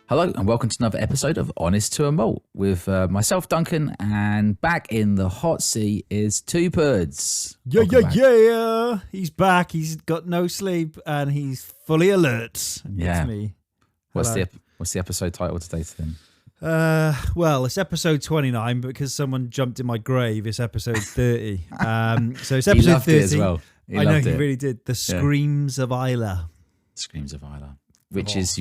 Hello and welcome to another episode of Honest to a Malt with myself, Duncan, and back in the hot seat is Two Puds. Yeah. He's back. He's got no sleep and he's fully alert. Yeah. It's me. What's the episode title today then? Well, it's episode 29, but because someone jumped in my grave, it's episode 30. So it's episode He loved 30. it as well. I know he really did. The Screams of Isla. Screams of Isla, which is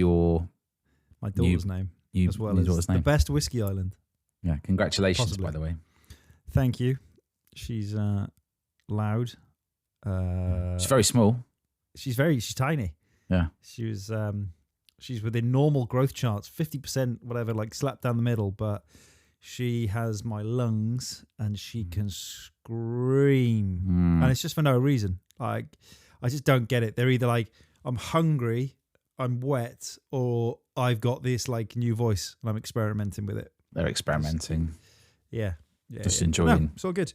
my daughter's name, as well as the best whiskey island. Yeah, congratulations, possibly. by the way. Thank you. She's loud. She's very small. She's tiny. Yeah. She's within normal growth charts, 50%, whatever, like slapped down the middle. But she has my lungs, and she can scream, and it's just for no reason. Like, I just don't get it. They're either like, I'm hungry, I'm wet, or I've got this like new voice and I'm experimenting with it. They're experimenting. Just enjoying. No, it's all good.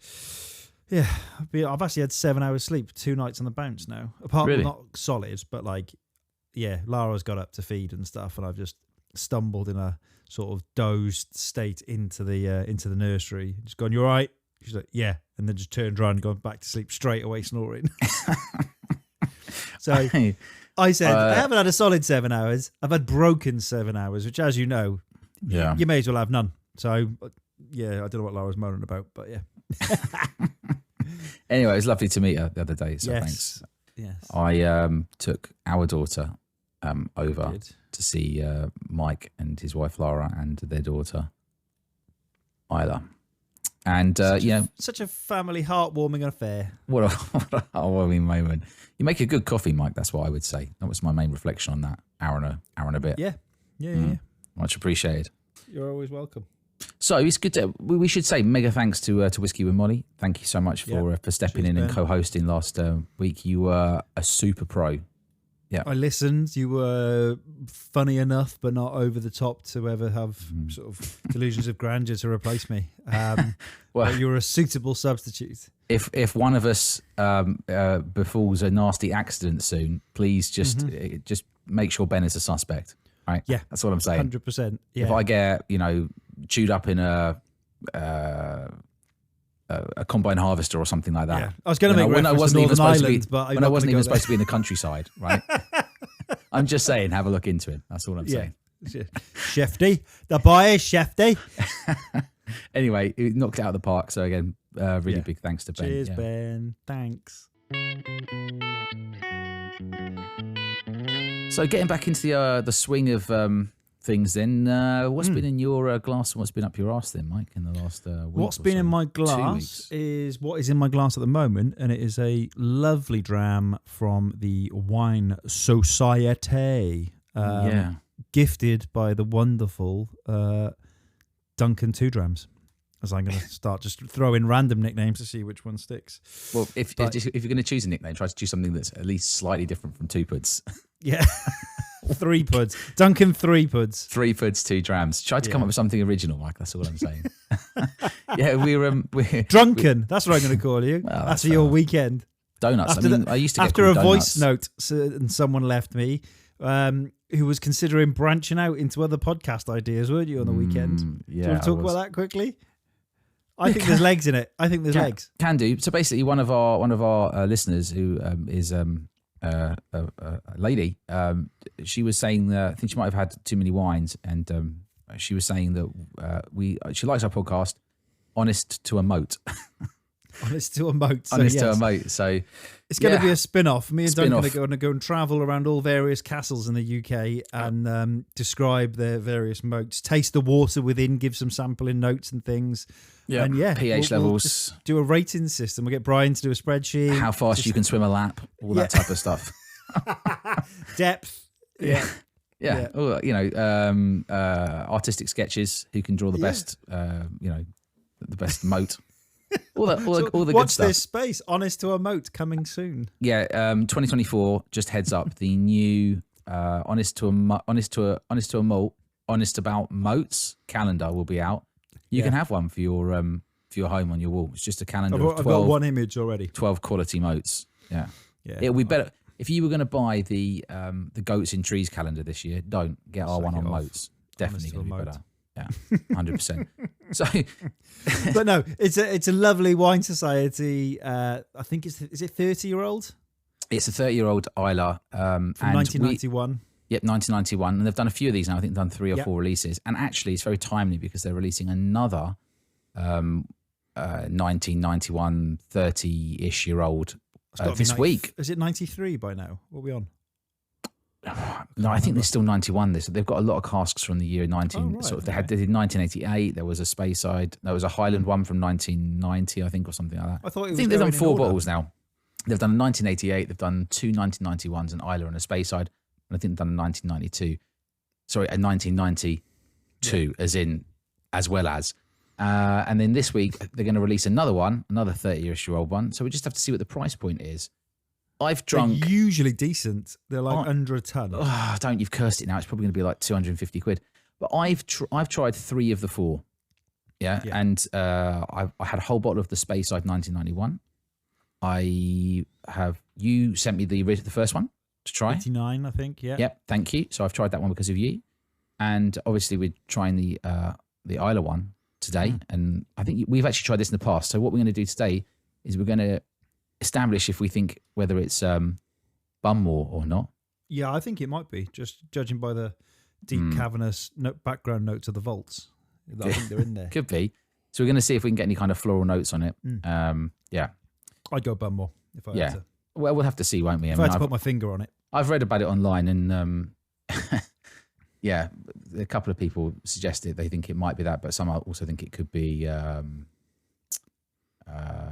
Yeah, I've actually had 7 hours sleep, 2 nights on the bounce now. Apart from not solid, but like, Lara's got up to feed and stuff, and I've just stumbled in a sort of dozed state into the nursery. Just gone, you all right? She's like, yeah, and then just turned around and gone back to sleep straight away, snoring. So I said, I haven't had a solid 7 hours. I've had broken 7 hours, which, as you know, you may as well have none. So, I don't know what Laura's moaning about, but yeah. Anyway, it was lovely to meet her the other day, so thanks. Yes. I took our daughter over to see Mike and his wife Laura and their daughter Isla. And such a family heartwarming affair. What a heartwarming moment. You make a good coffee, Mike. That's what I would say. That was my main reflection on that hour and a bit. Yeah. Much appreciated. You're always welcome. So it's good to, we should say mega thanks to Whiskey with Molly. Thank you so much for stepping in and co-hosting last week. You were a super pro. Yeah, I listened. You were funny enough, but not over the top to ever have sort of delusions of grandeur to replace me. Well, you were a suitable substitute. If one of us befalls a nasty accident soon, please just make sure Ben is a suspect. Right? Yeah, that's what I'm saying. 100%. Yeah. If I get chewed up in a combine harvester or something like that. Yeah. I was going to make reference to Northern Ireland, but I wasn't even supposed to be in the countryside, right? I'm just saying, have a look into it. That's all I'm saying. Shifty. The boy is shifty. Anyway, he knocked it out of the park. So again, really big thanks to Ben. Cheers, Ben. Thanks. So getting back into the swing of things then, what's been in your glass and what's been up your arse then, Mike, in the last week? What's been in my glass is what is in my glass at the moment, and it is a lovely dram from the Wine Society, gifted by the wonderful Duncan 2 Drams. As I'm going to start just throwing random nicknames to see which one sticks. Well, if you're going to choose a nickname, try to choose something that's at least slightly different from Two Puds. Yeah. 3 Puds. Duncan 3 Puds. 3 Puds, 2 Drams. Try to come up with something original, Mike. That's all I'm saying. We're Drunken. That's what I'm going to call you. Well, after your weekend. Donuts. I used to get after a donuts. voice note, and someone left me, who was considering branching out into other podcast ideas, weren't you, on the weekend? Yeah. Do you want to talk about that quickly? I think there's legs in it. I think there's legs. Can do. So basically, one of our listeners who is a lady, she was saying I think she might have had too many wines, and she was saying that she likes our podcast, Honest to a Moat. Honest to a Moat. Honest to a Moat. So it's going to be a spin-off. Me and Duncan are going to go and travel around all various castles in the UK and describe their various moats, taste the water within, give some sampling notes and things. Yeah, and pH levels. We'll do a rating system. We'll get Brian to do a spreadsheet. How fast you can swim a lap, all that type of stuff. Depth. Yeah. Or, artistic sketches. Who can draw the best? The best moat. All the good watch stuff. This space. Honest to a Moat coming soon. Yeah, 2024. Just heads up. The new Honest Malt, Honest About Moats calendar will be out. You can have one for your home on your wall. It's just a calendar of 12. I've got one image already. 12 quality moats. Yeah. It'll be better. If you were going to buy the Goats in Trees calendar this year, don't get our one on moats. definitely going to be better. Yeah, 100%. So, but no, it's a lovely wine society. I think is it 30-year-old? It's a 30-year-old Isla. From 1991. Yep, 1991. And they've done a few of these now. I think they've done 3 or 4 releases. And actually, it's very timely because they're releasing another 1991, 30-ish-year-old this week. Is it 93 by now? What are we on? No, I think they're still 91. They've got a lot of casks from the year 19. Oh, right, sort of, they did 1988. There was a Speyside. There was a Highland one from 1990, I think, or something like that. I think they've done 4 bottles now. They've done a 1988. They've done 2 1991s, an Isla and a Speyside. And I think they've done a 1992. Sorry, a 1992, as well as. And then this week, they're going to release another one, another 30-year-old one. So we just have to see what the price point is. I've drunk... They're usually decent. They're like under a ton. Oh, don't. You've cursed it now. It's probably going to be like 250 quid. But I've tried 3 of the 4. Yeah. And I had a whole bottle of the Speyside 1991. You sent me the first one to try. 89, I think. Yeah. Yep. Thank you. So I've tried that one because of you. And obviously we're trying the Isla one today. And I think we've actually tried this in the past. So what we're going to do today is we're going to establish if we think whether it's Bunmore or not. Yeah, I think it might be, just judging by the deep cavernous background notes of the vaults. I think they're in there. Could be. So we're going to see if we can get any kind of floral notes on it. Yeah. I'd go Bunmore if I had to. Well, we'll have to see, won't we? I had to put my finger on it. I've read about it online and yeah, a couple of people suggested they think it might be that, but some also think it could be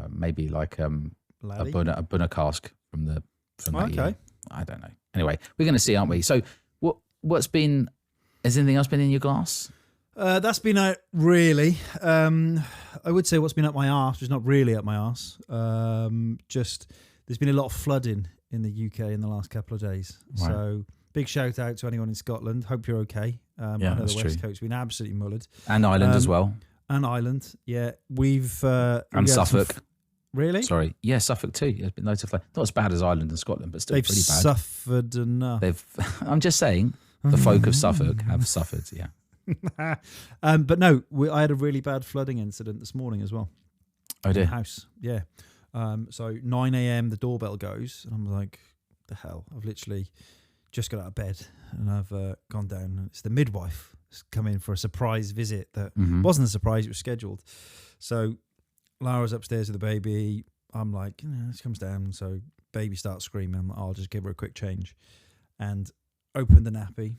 maybe like a Bunner cask from that year. I don't know. Anyway, we're going to see, aren't we? So has anything else been in your glass? That's been out really. I would say what's been up my arse, but it's not really up my arse. Just there's been a lot of flooding in the UK in the last couple of days. Right. So big shout out to anyone in Scotland. Hope you're okay. I know the West Coast's been absolutely mullered. And Ireland as well. And Ireland, yeah. We've and Suffolk. Really? Sorry. Yeah, Suffolk too. There's been loads of flood. Not as bad as Ireland and Scotland, but still they've pretty bad. They've suffered enough. I'm just saying, the folk of Suffolk have suffered, yeah. But no, I had a really bad flooding incident this morning as well. Oh dear. In the house, yeah. So 9 a.m. the doorbell goes, and I'm like, the hell? I've literally just got out of bed, and I've gone down. And it's the midwife come in for a surprise visit that wasn't a surprise; it was scheduled. So Lara's upstairs with the baby. I'm like, she comes down. So baby starts screaming. I'm like, I'll just give her a quick change, and open the nappy.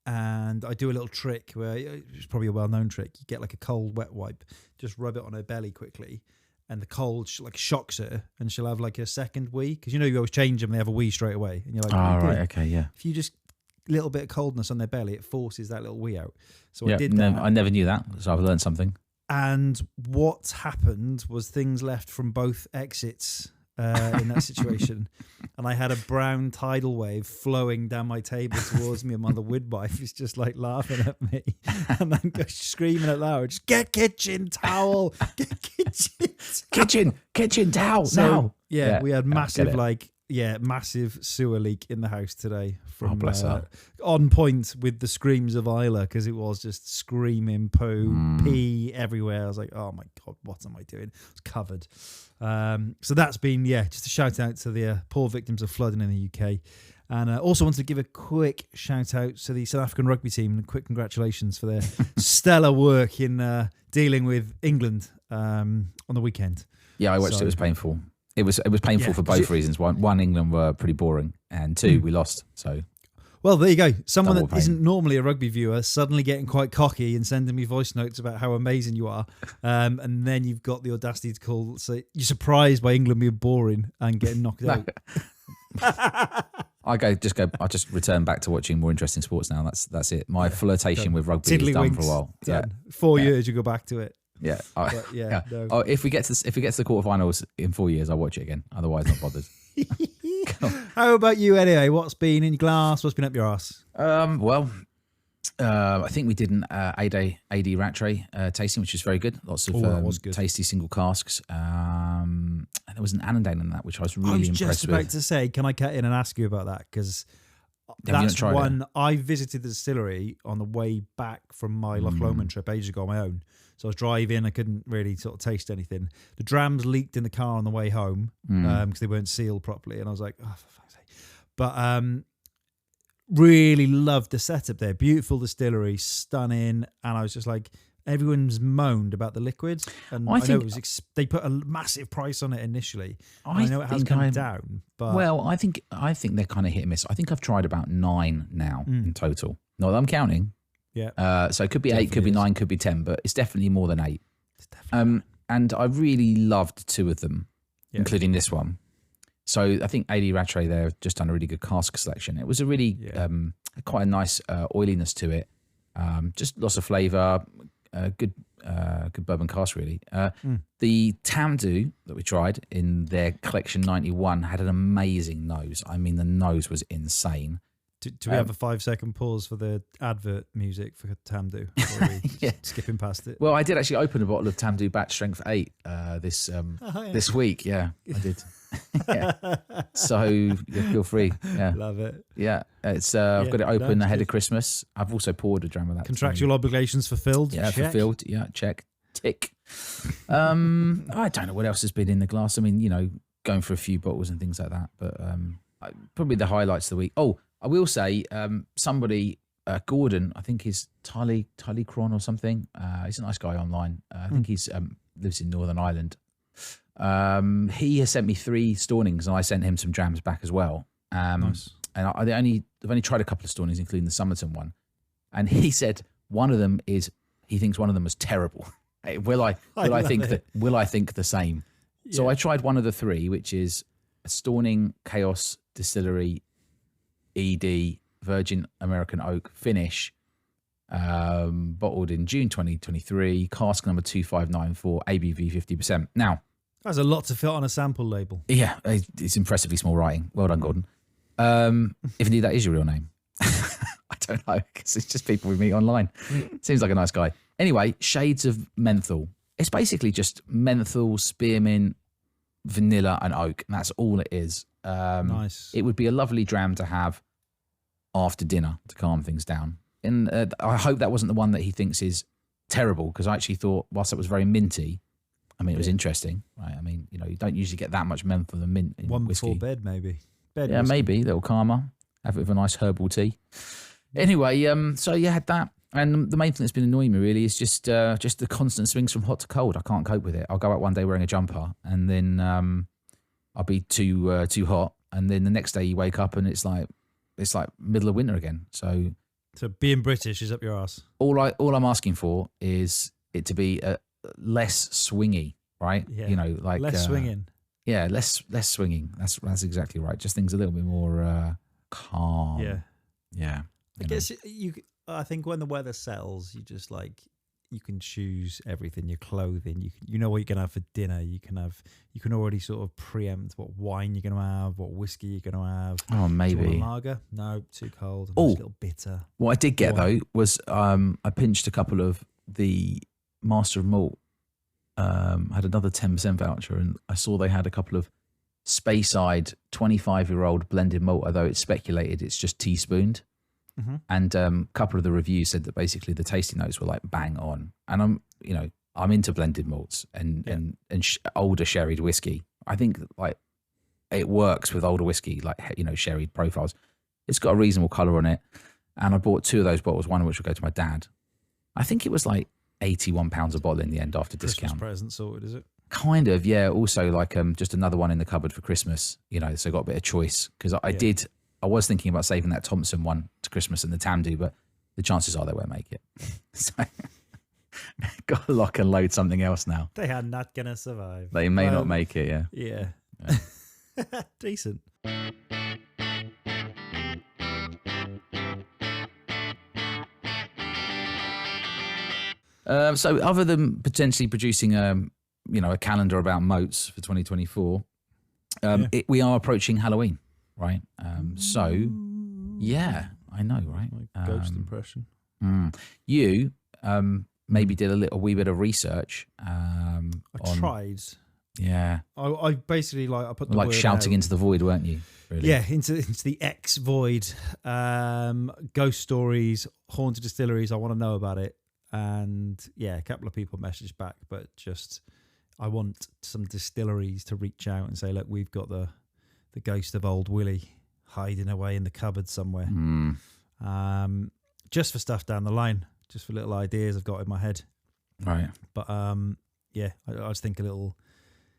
And I do a little trick where it's probably a well-known trick. You get like a cold wet wipe, just rub it on her belly quickly, and the cold shocks her, and she'll have like a second wee. Because you always change them; they have a wee straight away, and you're like, "Oh, right, okay, yeah." If you just a little bit of coldness on their belly, it forces that little wee out. So I did that. I never knew that, so I've learned something. And what happened was things left from both exits. In that situation, and I had a brown tidal wave flowing down my table towards me, and my midwife is just like laughing at me, and I'm just screaming out loud, "Just get kitchen towel, get kitchen towel so, now!" Yeah, we had massive massive sewer leak in the house today. From bless her. On point with the screams of Isla, because it was just screaming pee everywhere. I was like, oh my god, what am I doing? I was covered. So that's been just a shout out to the poor victims of flooding in the UK, and also wanted to give a quick shout out to the South African rugby team and quick congratulations for their stellar work in dealing with England on the weekend. Yeah, I watched it. It was painful. It was painful for both reasons. One, England were pretty boring, and 2, we lost. So, well, there you go. Someone that isn't normally a rugby viewer suddenly getting quite cocky and sending me voice notes about how amazing you are, and then you've got the audacity to say you're surprised by England being boring and getting knocked out. I just return back to watching more interesting sports now. That's it. My flirtation with rugby is done for a while. Done. 4 years, you go back to it. Yeah. No. Oh, if we get to the quarterfinals in 4 years, I'll watch it again. Otherwise, not bothered. How about you anyway? What's been in your glass? What's been up your arse? Well, I think we did an AD Rattray tasting, which was very good. Lots of tasty single casks. And there was an Annandale in that, which I was really impressed with. I was just about to say, can I cut in and ask you about that? Because That's one. I visited the distillery on the way back from my Loch Lomond trip ages ago on my own. So I was driving. I couldn't really sort of taste anything. The drams leaked in the car on the way home because they weren't sealed properly. And I was like, oh, for fuck's sake. But really loved the setup there. Beautiful distillery, stunning. And I was just like, everyone's moaned about the liquids. And I know it was they put a massive price on it initially. I know it has come down. But well, I think they're kind of hit and miss. I think I've tried about 9 now in total. Not that I'm counting. Yeah. So it could be 8, could be 9, could be 10, but it's definitely more than 8. And I really loved 2 of them, including this one. So I think AD Rattray there have just done a really good cask selection. It was a really quite a nice oiliness to it. Just lots of flavour, good bourbon cask really. The Tamdhu that we tried in their collection 91 had an amazing nose. I mean, the nose was insane. Do we have a 5-second pause for the advert music for Tamdhu? Or are we skipping past it? Well, I did actually open a bottle of Tamdhu Batch Strength 8 this week. Yeah, I did. So feel free. Yeah, love it. Yeah, it's I've got it open ahead of Christmas. I've also poured a dram of that. Contractual obligations fulfilled. Yeah, fulfilled. Yeah, check. Tick. I don't know what else has been in the glass. I mean, going for a few bottles and things like that. But probably the highlights of the week. Oh, I will say, somebody, Gordon, I think he's Tylee Cron or something. He's a nice guy online. I think he's lives in Northern Ireland. He has sent me 3 Stornings, and I sent him some drams back as well. Nice. And I've only tried a couple of Stornings, including the Somerton one. And he said he thinks one of them was terrible. Will I think the same? Yeah. So I tried one of the 3, which is a Storning Chaos Distillery ED Virgin American Oak finish, bottled in June 2023, cask number 2594, ABV 50%. Now, that's a lot to fit on a sample label. Yeah, it's impressively small writing. Well done, Gordon. If indeed that is your real name. I don't know, because it's just people we meet online. Seems like a nice guy. Anyway, shades of menthol. It's basically just menthol, spearmint, vanilla, and oak, and that's all it is. Nice. It would be a lovely dram to have after dinner to calm things down. And I hope that wasn't the one that he thinks is terrible, because I actually thought, whilst it was very minty, I mean, it was interesting, right? I mean, you don't usually get that much menthol and mint in one whiskey. Before bed, maybe. Yeah, maybe a little calmer. Have it with a nice herbal tea. Anyway, so you had that, and the main thing that's been annoying me really is just the constant swings from hot to cold. I can't cope with it. I'll go out one day wearing a jumper, and then I'll be too hot, and then the next day you wake up and it's like middle of winter again. So being British is up your ass. All I'm asking for is it to be less swingy, right? Yeah. Less swinging. Yeah, less swinging. That's exactly right. Just things a little bit more calm. Yeah. I guess I think when the weather settles, you just you can choose everything. Your clothing, you know what you're gonna have for dinner. You can already sort of preempt what wine you're gonna have, what whiskey you're gonna have. Oh, maybe. Do you want a lager? No, too cold. A little bitter. What I did get though was I pinched a couple of the Master of Malt. Had another 10% voucher, and I saw they had a couple of Speyside 25-year-old blended malt, although it's speculated it's just teaspooned. Mm-hmm. And a couple of the reviews said that basically the tasting notes were like bang on. And I'm into blended malts and older sherried whiskey. I think it works with older whiskey, sherried profiles. It's got a reasonable colour on it. And I bought 2 of those bottles, one of which would go to my dad. I think it was like £81 a bottle in the end after discount. Christmas present sorted, is it? Kind of, yeah. Also, just another one in the cupboard for Christmas, so I got a bit of choice. Because I was thinking about saving that Thompson one to Christmas and the Tamdhu, but the chances are they won't make it. So, got to lock and load something else now. They are not going to survive. They may not make it, yeah. Decent. So other than potentially producing a calendar about moats for 2024, we are approaching Halloween, right? So yeah, I know, right? My ghost impression. You maybe did a wee bit of research. I tried. Yeah. I basically I put the like word shouting out. into the void, weren't you? Really? Yeah, into the X void, ghost stories, haunted distilleries. I want to know about it, and yeah, a couple of people messaged back, but just I want some distilleries to reach out and say, look, we've got the ghost of old Willie hiding away in the cupboard somewhere, just for stuff down the line, just for little ideas I've got in my head. Right. But yeah, I just think a little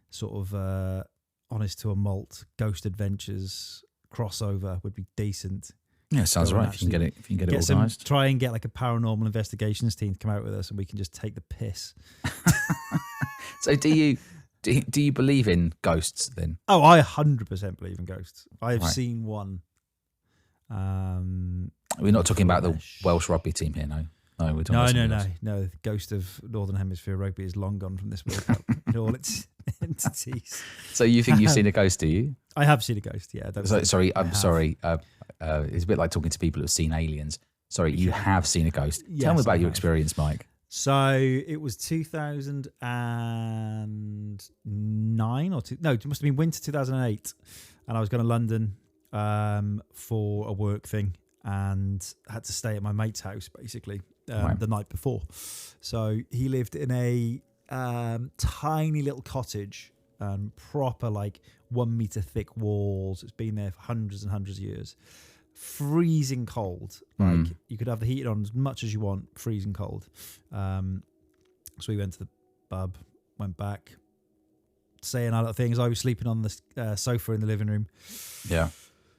sort of Honest to a Malt Ghost Adventures crossover would be decent. Yeah, sounds right. If you can get it organised. Try and get like a paranormal investigations team to come out with us, and we can just take the piss. So do you believe in ghosts then? Oh, I 100% believe in ghosts. I have Right. seen one. We're not talking about the Welsh rugby team here, no. No, we're talking about something else. No. The ghost of Northern Hemisphere rugby is long gone from this World Cup in all its entities. So you think you've seen a ghost, do you? I have seen a ghost, yeah. Sorry. It's a bit like talking to people who've seen aliens. Sorry, you have seen a ghost. Yes, Tell me about I your have. experience, Mike. So it was 2009 it must have been winter 2008, and I was going to London for a work thing, and had to stay at my mate's house basically the night before. So he lived in a tiny little cottage, proper like 1 meter thick walls. It's been there for hundreds and hundreds of years. Freezing cold. Like you could have the heat on as much as you want. Freezing cold. So we went to the pub, went back, saying other things. I was sleeping on the sofa in the living room. Yeah.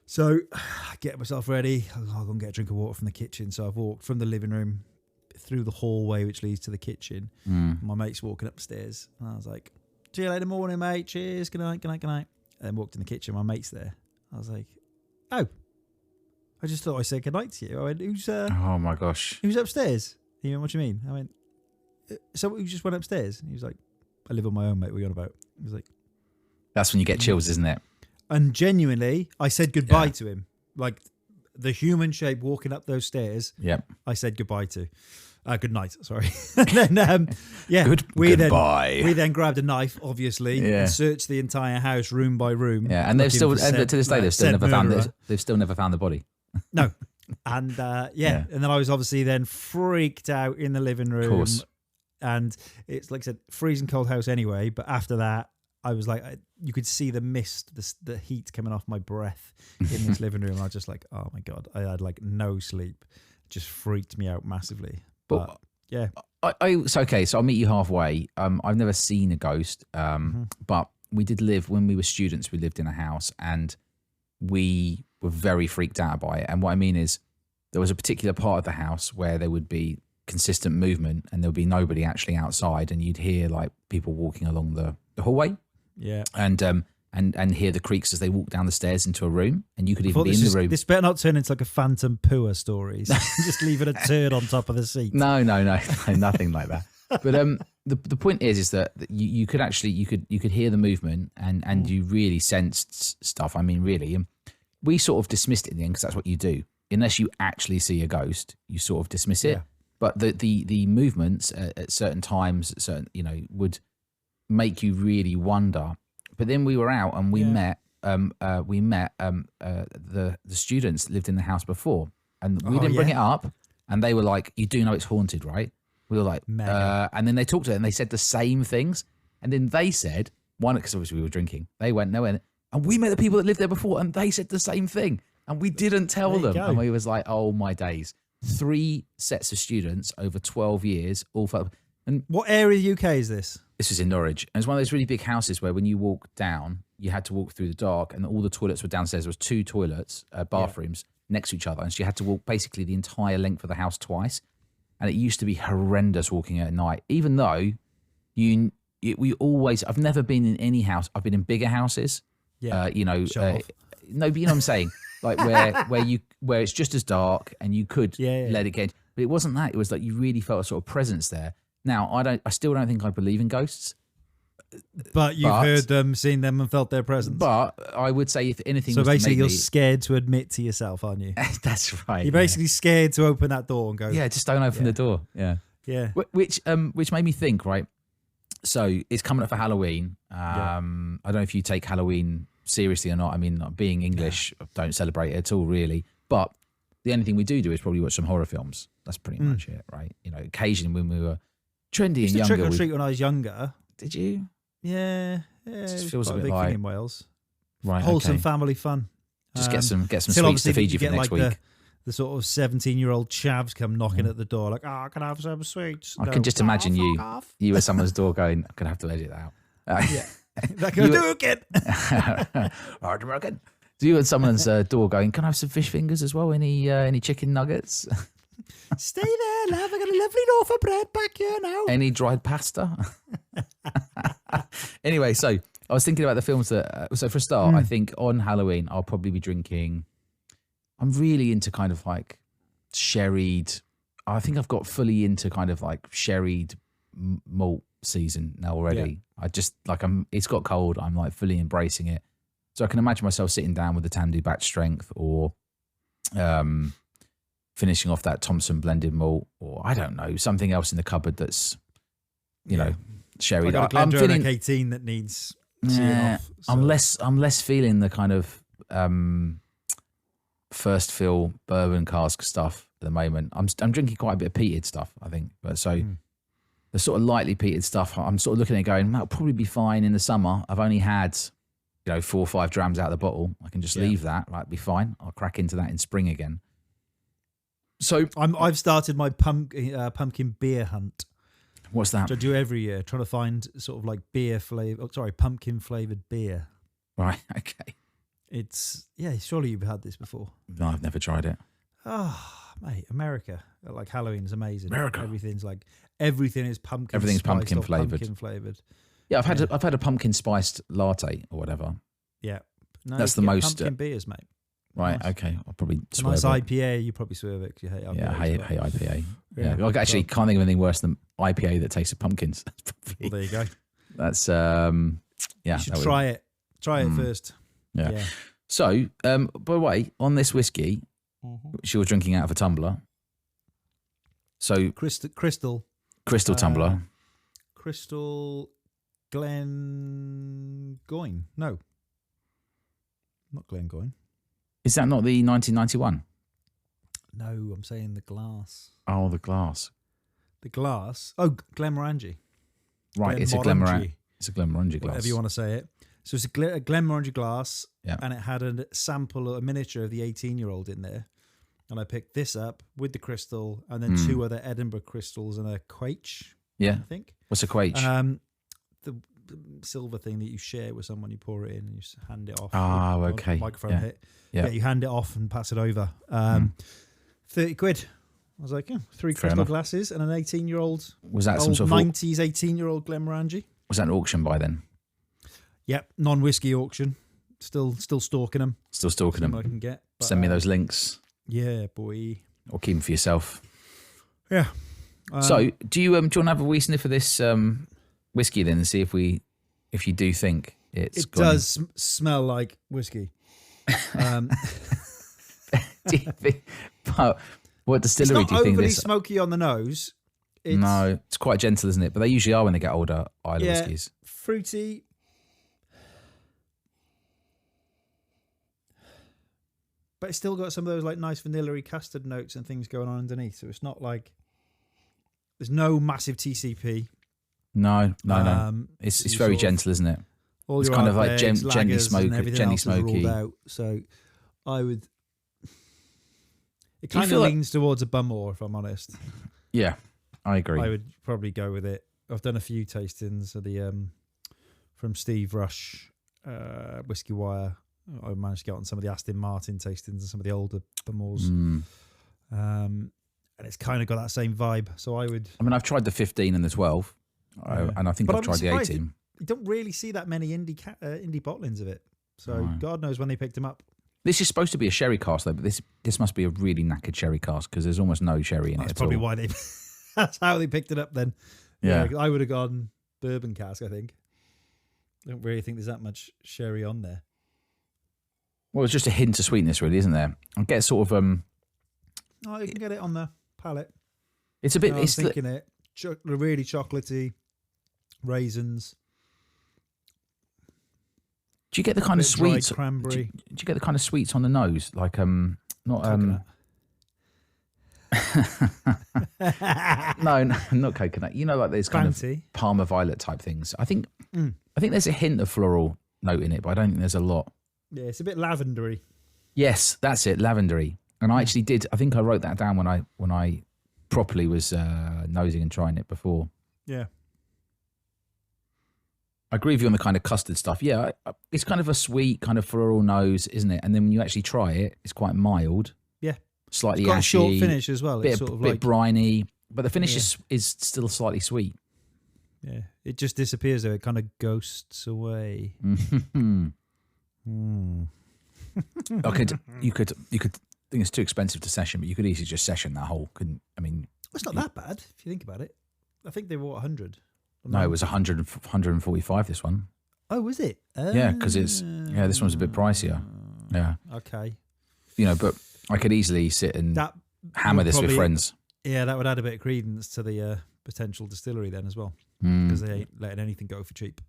So I get myself ready. I'll go and get a drink of water from the kitchen. So I've walked from the living room through the hallway which leads to the kitchen. My mate's walking upstairs, and I was like, "See you later, morning, mate. Cheers. Good night. Good night. Good night." And walked in the kitchen. My mate's there. I was like, "Oh, I just thought I said good night to you." I went, Oh my gosh. who's upstairs? He went, "What do you mean?" I went, "So you just went upstairs?" And he was like, "I live on my own, mate. What are you on about?" He was like, That's when you get chills, isn't it? and genuinely, I said goodbye to him. Like the human shape walking up those stairs. Yep. I said goodbye to. Good night, sorry. And then, yeah. Goodbye. We then grabbed a knife, obviously, and searched the entire house room by room. Yeah, and they've still, to this day, they've still never found the body. No. And and then I was obviously then freaked out in the living room. Of course. And it's like I said, freezing cold house anyway. But after that, I was like, you could see the mist, the heat coming off my breath in this living room. I was just like, oh my God, I had like no sleep. It just freaked me out massively. But yeah. So I'll meet you halfway. I've never seen a ghost, but we did live, when we were students, we lived in a house and we were very freaked out by it. And what I mean is there was a particular part of the house where there would be consistent movement and there would be nobody actually outside, and you'd hear like people walking along the hallway. Yeah. And hear the creaks as they walk down the stairs into a room, and you could even be in the room. This better not turn into like a Phantom Pooer story. So just leaving a turd on top of the seat. No, nothing like that. But the point is that you could actually you could hear the movement and you really sensed stuff. I mean, really, we sort of dismissed it in the end because that's what you do. Unless you actually see a ghost, you sort of dismiss it. Yeah. But the movements at certain times, would make you really wonder. But then we were out and we met the students that lived in the house before, and we didn't bring it up, and they were like, "You do know it's haunted, right?" We were like, and then they talked to it and they said the same things, and then they said because obviously we were drinking, they went nowhere, and we met the people that lived there before, and they said the same thing, and we didn't tell them, and we was like, "Oh my days!" 3 sets of students over 12 years, all felt. And what area of the UK is this? This was in Norwich. And it's one of those really big houses where when you walk down, you had to walk through the dark, and all the toilets were downstairs. There was 2 toilets, bathrooms next to each other. And so you had to walk basically the entire length of the house twice. And it used to be horrendous walking at night, even though I've never been in any house. I've been in bigger houses. Yeah. No, but you know what I'm saying? Like where it's just as dark and you could let it get. But it wasn't that. It was like you really felt a sort of presence there. Now, I still don't think I believe in ghosts. But you've heard them, seen them, and felt their presence. But I would say, if anything, so basically, you're scared to admit to yourself, aren't you? That's right. You're basically scared to open that door and go. Yeah, just don't open the door. Yeah, yeah. Which made me think. Right, So it's coming up for Halloween. I don't know if you take Halloween seriously or not. I mean, being English, don't celebrate it at all, really. But the only thing we do is probably watch some horror films. That's pretty much it, right? You know, occasionally when we were trendy and younger. Trick or treat when I was younger. Did you? Yeah. It just feels a bit big like thing in Wales. Right, Wholesome family fun. Just get some sweets to feed you for next week. The sort of 17-year-old chavs come knocking at the door like, can I have some sweets? I can just imagine you at someone's door going, I'm going to have to edit that out. Yeah. That goes, Duncan. Duncan. Do you at someone's door going, can I have some fish fingers as well? Any chicken nuggets? Stay there, love. I got a lovely loaf of bread back here now. Any dried pasta? Anyway, so I was thinking about the films that. So for a start, I think on Halloween I'll probably be drinking. I'm really into kind of like sherried. I think I've got fully into kind of like sherried malt season now already. Yeah. I just like it's got cold. I'm like fully embracing it. So I can imagine myself sitting down with the Tandy Batch Strength or finishing off that Thompson blended malt, or I don't know, something else in the cupboard that's, you know, sherry. I'm feeling 18 that needs off. So. I'm less feeling the kind of first fill bourbon cask stuff at the moment. I'm drinking quite a bit of peated stuff, I think. But so the sort of lightly peated stuff, I'm sort of looking at it going, that'll probably be fine in the summer. I've only had 4 or 5 drams out of the bottle. I can just leave that, right? Be fine. I'll crack into that in spring again. So I've started my pumpkin beer hunt. What's that? Which I do every year, trying to find sort of like pumpkin flavored beer. Right. Okay. Surely you've had this before. No, I've never tried it. Oh, mate, America. Like Halloween is amazing. America. Everything is pumpkin. Everything's pumpkin flavored. Yeah, I've had a pumpkin spiced latte or whatever. Yeah. No, that's the most pumpkin beers, mate. Right, nice. Okay. I'll probably swerve nice IPA, you probably swerve it because you hate IPA. Yeah, I hate IPA. Yeah. I actually can't think of anything worse than IPA that tastes of pumpkins. Well, there you go. That's, yeah. You should try it. Try it first. Yeah. So, by the way, on this whiskey, which you're drinking out of a tumbler. So Crystal tumbler. Crystal Glengoyne. No. Not Glengoyne. Is that not the 1991? No, I'm saying the glass. Oh, the glass. The glass. Oh, Glenmorangie. Right, it's a Glenmorangie. It's a Glenmorangie glass. Whatever you want to say it. So it's a Glenmorangie glass, yeah. And it had a sample, a miniature of the 18-year-old in there. And I picked this up with the crystal and then 2 other Edinburgh crystals and a quaich. Yeah. I think. What's a quaich? The silver thing that you share with someone, you pour it in and you hand it off. Oh, okay. Microphone hit. Yeah, you hand it off and pass it over. 30 quid. I was like, 3 crystal glasses and an 18-year-old. Was that some sort of 90s 18-year-old Glenmorangie? Was that an auction by then? Yep, non-whiskey auction. Still stalking them. Still stalking them. I can get. But, send me those links. Yeah, boy. Or keep them for yourself. Yeah. So, do you want to have a wee sniff of this whiskey then and see if you do think it's it does smell like whiskey. Do you think, what distillery do you think this? It's not overly smoky on the nose. No, it's quite gentle, isn't it? But they usually are when they get older, Isla whiskies. Fruity. But it's still got some of those like nice vanilla-y custard notes and things going on underneath. So it's not like there's no massive TCP. No. It's very gentle, isn't it? It's kind of like gently smoky. Out, so I would. It kind of leans towards a Bumore, if I'm honest. Yeah, I agree. I would probably go with it. I've done a few tastings of the from Steve Rush, Whiskey Wire. I managed to get on some of the Aston Martin tastings and some of the older Bumores. And it's kind of got that same vibe. So I would. I mean, I've tried the 15 and the 12, and I think I've tried the 18. You don't really see that many indie bottlings of it. So God knows when they picked them up. This is supposed to be a sherry cask, though, but this must be a really knackered sherry cask because there's almost no sherry in it at all. That's probably why they. That's how they picked it up then. Yeah. I would have gone bourbon cask, I think. I don't really think there's that much sherry on there. Well, it's just a hint of sweetness, really, isn't there? I get sort of. Oh, you can get it on the palate. It's a bit. I'm thinking it really chocolatey, raisins. Do you get the kind of sweets? Cranberry. Do you get the kind of sweets on the nose? Like not Coconut. No, not coconut. You know, like these kind of Parma violet type things. I think there's a hint of floral note in it, but I don't think there's a lot. Yeah, it's a bit lavendery. Yes, that's it, lavendery. And I actually did. I think I wrote that down when I properly was nosing and trying it before. Yeah. I agree with you on the kind of custard stuff. Yeah, it's kind of a sweet kind of floral nose, isn't it? And then when you actually try it, it's quite mild. Yeah. Slightly it's got ashy. A short finish as well. It's sort of bit like briny, but the finish is still slightly sweet. Yeah, it just disappears though. It kind of ghosts away. You could think it's too expensive to session, but you could easily just session that whole. Couldn't I mean? It's not that bad if you think about it. I think they were 100. No, it was 145. This one. Oh, was it? Yeah, because this one's a bit pricier. Yeah. Okay. You know, but I could easily sit and hammer this with friends. Yeah, that would add a bit of credence to the potential distillery then as well, because they ain't letting anything go for cheap.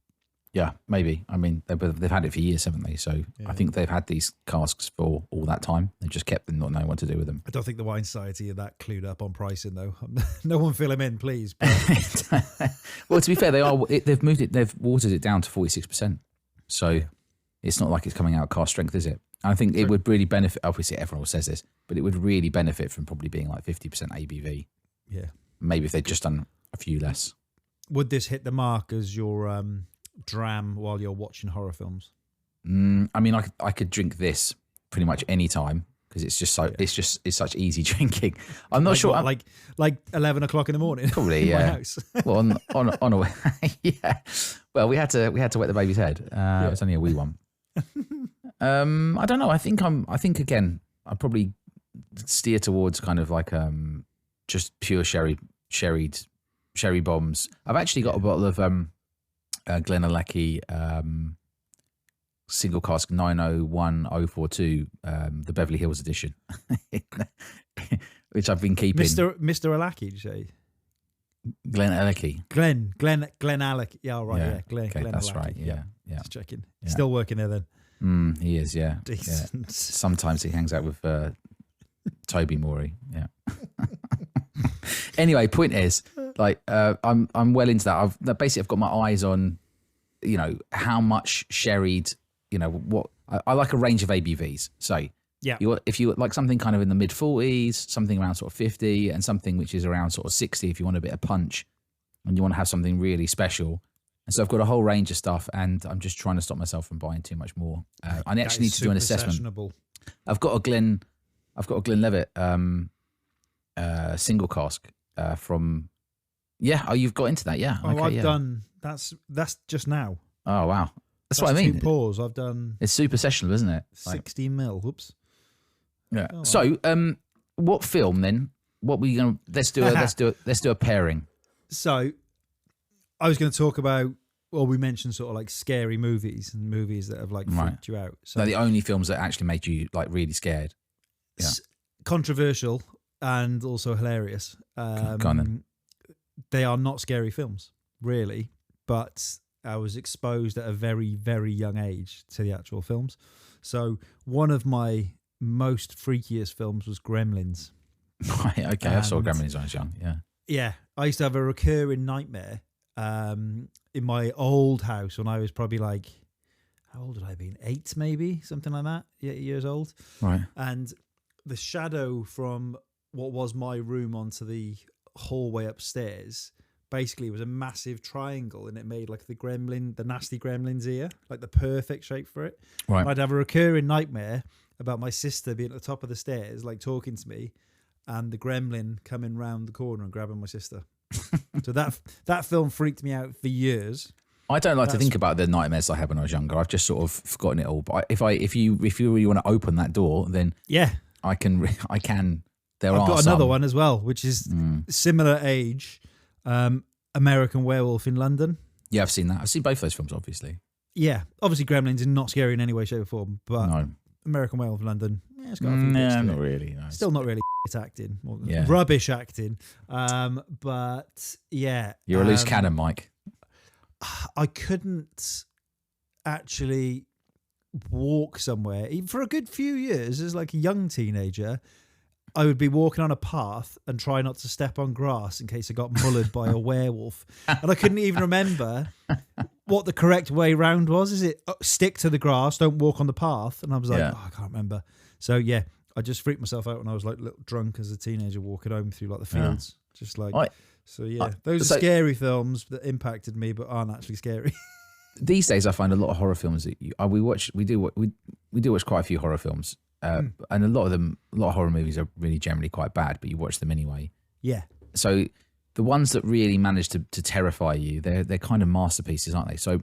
Yeah, maybe. I mean, they've had it for years, haven't they? So I think they've had these casks for all that time. They've just kept them, not knowing what to do with them. I don't think the Wine Society are that clued up on pricing, though. No one fill them in, please. Well, to be fair, they've moved it. They've watered it down to 46%. So it's not like it's coming out cask strength, is it? I think it would really benefit. Obviously, everyone says this, but it would really benefit from probably being like 50% ABV. Yeah. Maybe if they'd just done a few less. Would this hit the mark as your dram while you're watching horror films? I mean, I could drink this pretty much any time because it's just so it's such easy drinking. I'm not sure. What, like 11 o'clock in the morning. Probably, yeah. My house. Well, on a way, yeah. Well, we had to wet the baby's head. It was only a wee one. I don't know. I think again, I probably steer towards kind of like just pure sherry bombs. I've actually got a bottle of Glenallachie single cask 901042, the Beverly Hills edition, which I've been keeping. Mr. Allachie, did you say? Glenallachie. Glenallachie. Yeah, right. Yeah, okay, that's right. Yeah. Just checking. Yeah. Still working there then. He is. Yeah. Decent. Yeah. Sometimes he hangs out with Toby Morey. Yeah. Anyway, point is, like, I'm well into that. I've got my eyes on, you know, how much sherried, you know, what I like a range of ABVs. So yeah, if you like something kind of in the mid 40s, something around sort of 50, and something which is around sort of 60, if you want a bit of punch, and you want to have something really special. And so I've got a whole range of stuff, and I'm just trying to stop myself from buying too much more. I actually need to do an assessment. I've got a Glenlivet single cask from. Yeah. Oh, you've got into that. Yeah. Oh, okay, I've done. That's just now. Oh wow, that's what I mean. 2 pours. I've done. It's super sessional, isn't it? 16 mil. Whoops. Yeah. Oh, so, what film then? What were you gonna? Let's do a pairing. So, I was going to talk about. Well, we mentioned sort of like scary movies and movies that have like freaked you out. So they're the only films that actually made you like really scared. Yeah. Controversial and also hilarious. Go on then. They are not scary films, really, but I was exposed at a very, very young age to the actual films. So one of my most freakiest films was Gremlins. Right, okay, I saw Gremlins when I was young, yeah. Yeah, I used to have a recurring nightmare in my old house when I was probably like, how old had I been? 8 maybe, something like that, 8 years old. Right. And the shadow from what was my room onto the hallway upstairs basically was a massive triangle, and it made like the nasty gremlin's ear, like the perfect shape for it. Right. I'd have a recurring nightmare about my sister being at the top of the stairs, like talking to me, and the gremlin coming round the corner and grabbing my sister. So that film freaked me out for years. I don't like to think about the nightmares I had when I was younger. I've just sort of forgotten it all. But if you really want to open that door, then yeah, I can. I've got another one as well, which is similar age. American Werewolf in London. Yeah, I've seen that. I've seen both those films, obviously. Yeah, obviously Gremlins is not scary in any way, shape, or form. But no. American Werewolf in London, it's got a few bits to not it. really. No. Still not really acting. Rubbish acting. But yeah, you're a loose cannon, Mike. I couldn't actually walk somewhere even for a good few years as like a young teenager. I would be walking on a path and try not to step on grass in case I got mullered by a werewolf. And I couldn't even remember what the correct way round was. Is it stick to the grass, don't walk on the path? And I was like, I can't remember. So yeah, I just freaked myself out when I was like a little drunk as a teenager walking home through like the fields. Just like, those are scary films that impacted me but aren't actually scary. These days I find a lot of horror films that we do watch quite a few horror films. And a lot of horror movies are really generally quite bad, but you watch them anyway. Yeah. So the ones that really manage to terrify you, they're kind of masterpieces, aren't they? So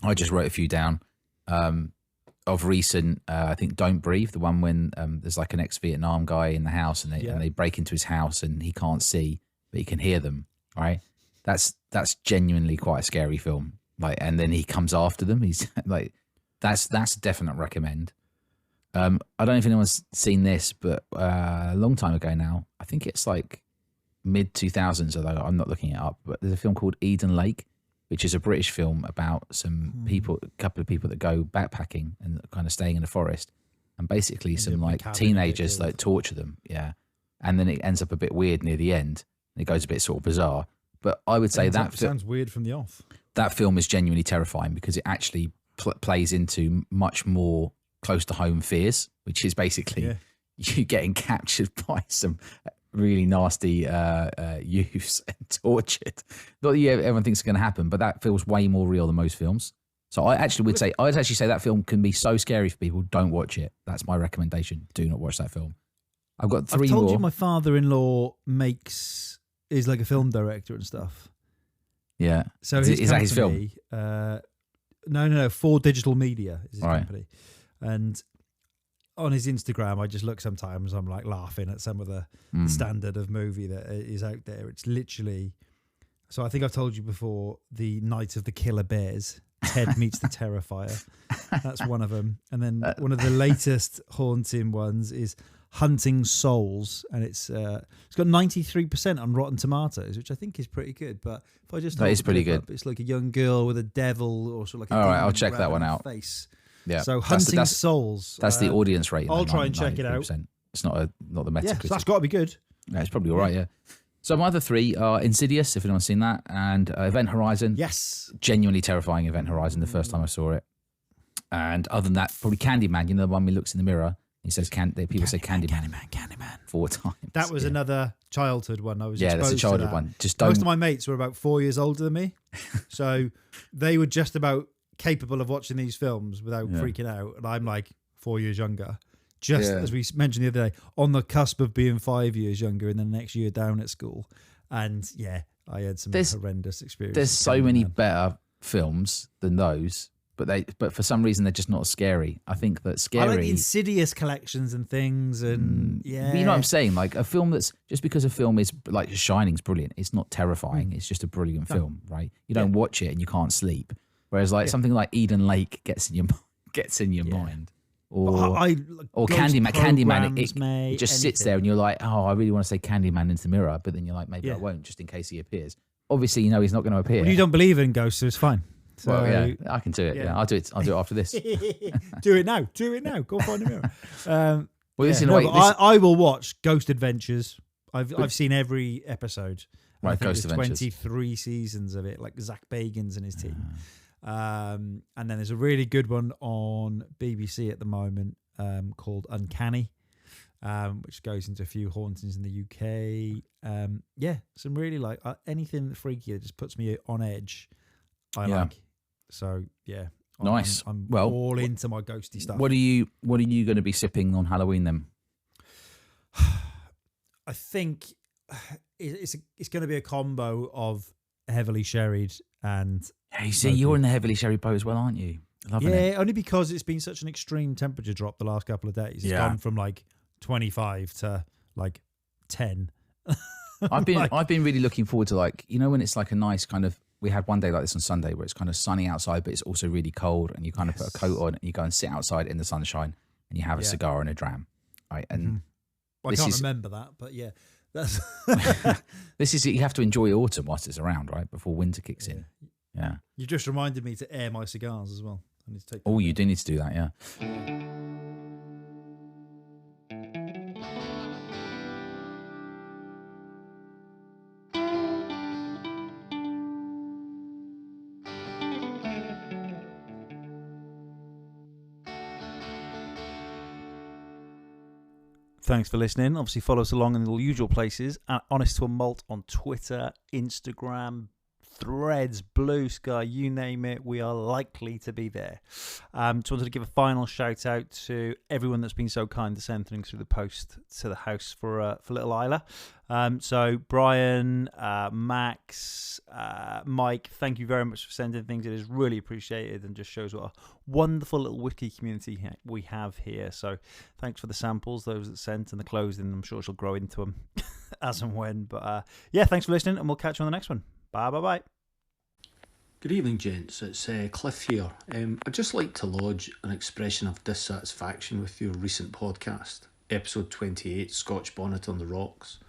I just wrote a few down of recent. I think Don't Breathe, the one when there's like an ex-Vietnam guy in the house and they break into his house and he can't see, but he can hear them. Right? That's genuinely quite a scary film. Like, and then he comes after them. He's like, that's a definite recommend. I don't know if anyone's seen this, but a long time ago now, I think it's like mid 2000s, although I'm not looking it up, but there's a film called Eden Lake, which is a British film about some people, a couple of people that go backpacking and kind of staying in the forest, and basically some like teenagers like torture them. Yeah. And then it ends up a bit weird near the end. And it goes a bit sort of bizarre. But I would say that sounds weird from the off. That film is genuinely terrifying because it actually plays into much more close to home fears, which is basically you getting captured by some really nasty youths and tortured. Not that everyone thinks it's going to happen, but that feels way more real than most films. So I'd actually say that film can be so scary for people. Don't watch it. That's my recommendation. Do not watch that film. I've got three more. I told you my father-in-law is like a film director and stuff. Yeah. So is that his film? No. 4 Digital Media is his company. And on his Instagram, I just look sometimes, I'm like laughing at some of the standard of movie that is out there. It's literally, so I think I've told you before, The Night of the Killer Bears, Ted Meets the Terrifier. That's one of them. And then one of the latest haunting ones is Hunting Souls, and it's got 93% on Rotten Tomatoes, which I think is pretty good. But if I just that is pretty good. It's like a young girl with a devil or sort of like a all right, I'll check that one out. Face. Yeah. So Hunting Souls. That's the audience rating. I'll try and check it out. It's not the Metacritic. Yeah, so that's got to be good. Yeah, it's probably all right. Yeah. So my other 3 are Insidious, if anyone's seen that, and Event Horizon. Yes. Genuinely terrifying Event Horizon the first time I saw it. And other than that, probably Candyman. You know, the one who looks in the mirror. He says, people say Candyman 4 times. That was another childhood one. I was exposed that's a childhood to one. Most of my mates were about 4 years older than me. So they were just about capable of watching these films without freaking out. And I'm like 4 years younger. Just as we mentioned the other day, on the cusp of being 5 years younger and then the next year down at school. And I had some horrendous experiences. There's so many better films than those. But for some reason they're just not scary. I think that scary. I like the Insidious collections and things, and you know what I'm saying. Like a film that's just because a film is like Shining's brilliant. It's not terrifying. It's just a brilliant film, right? You don't watch it and you can't sleep. Whereas like something like Eden Lake gets in your mind, or Candyman. It just sits there and you're like, oh, I really want to say Candyman into the mirror, but then you're like, maybe I won't, just in case he appears. Obviously, you know he's not going to appear. Well, you don't believe in ghosts, so it's fine. So, well, yeah, I can do it. Yeah, I'll do it. I'll do it after this. Do it now. Go find a mirror. I will watch Ghost Adventures. I've seen every episode. Right, Ghost Adventures. 23 seasons of it, like Zach Bagans and his team. And then there's a really good one on BBC at the moment called Uncanny, which goes into a few hauntings in the UK. Some really like anything freaky that just puts me on edge. I like. So nice. I'm all into my ghosty stuff. What are you going to be sipping on Halloween then? I think it's going to be a combo of heavily sherried and. Yeah, you see, you're in the heavily sherry boat as well, aren't you? Loving it. Only because it's been such an extreme temperature drop the last couple of days. It's gone from like 25 to like 10. I've been really looking forward to when it's like a nice kind of. We had one day like this on Sunday where it's kind of sunny outside, but it's also really cold, and you kind of put a coat on and you go and sit outside in the sunshine and you have a cigar and a dram, right? And I can't remember that, but that's this is you have to enjoy autumn whilst it's around, right? Before winter kicks in. Yeah. You just reminded me to air my cigars as well. I need to take. Oh, you do need to do that, yeah. Thanks for listening. Obviously, follow us along in the usual places at Honest to a Malt on Twitter, Instagram, Threads, Blue Sky, you name it. We are likely to be there. Just wanted to give a final shout out to everyone that's been so kind to send things through the post to the house for little Isla. So Brian, Max, Mike, thank you very much for sending things. It is really appreciated and just shows what a wonderful little wiki community we have here. So thanks for the samples, those that sent, and the closing. I'm sure she'll grow into them as and when. But yeah, thanks for listening, and we'll catch you on the next one. Bye. Good evening, gents. It's Cliff here. I'd just like to lodge an expression of dissatisfaction with your recent podcast, episode 28, Scotch Bonnet on the Rocks.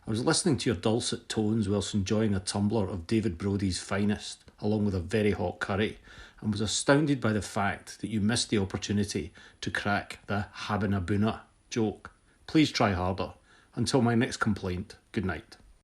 I was listening to your dulcet tones whilst enjoying a tumbler of David Brody's finest, along with a very hot curry, and was astounded by the fact that you missed the opportunity to crack the Habinabuna joke. Please try harder. Until my next complaint, good night.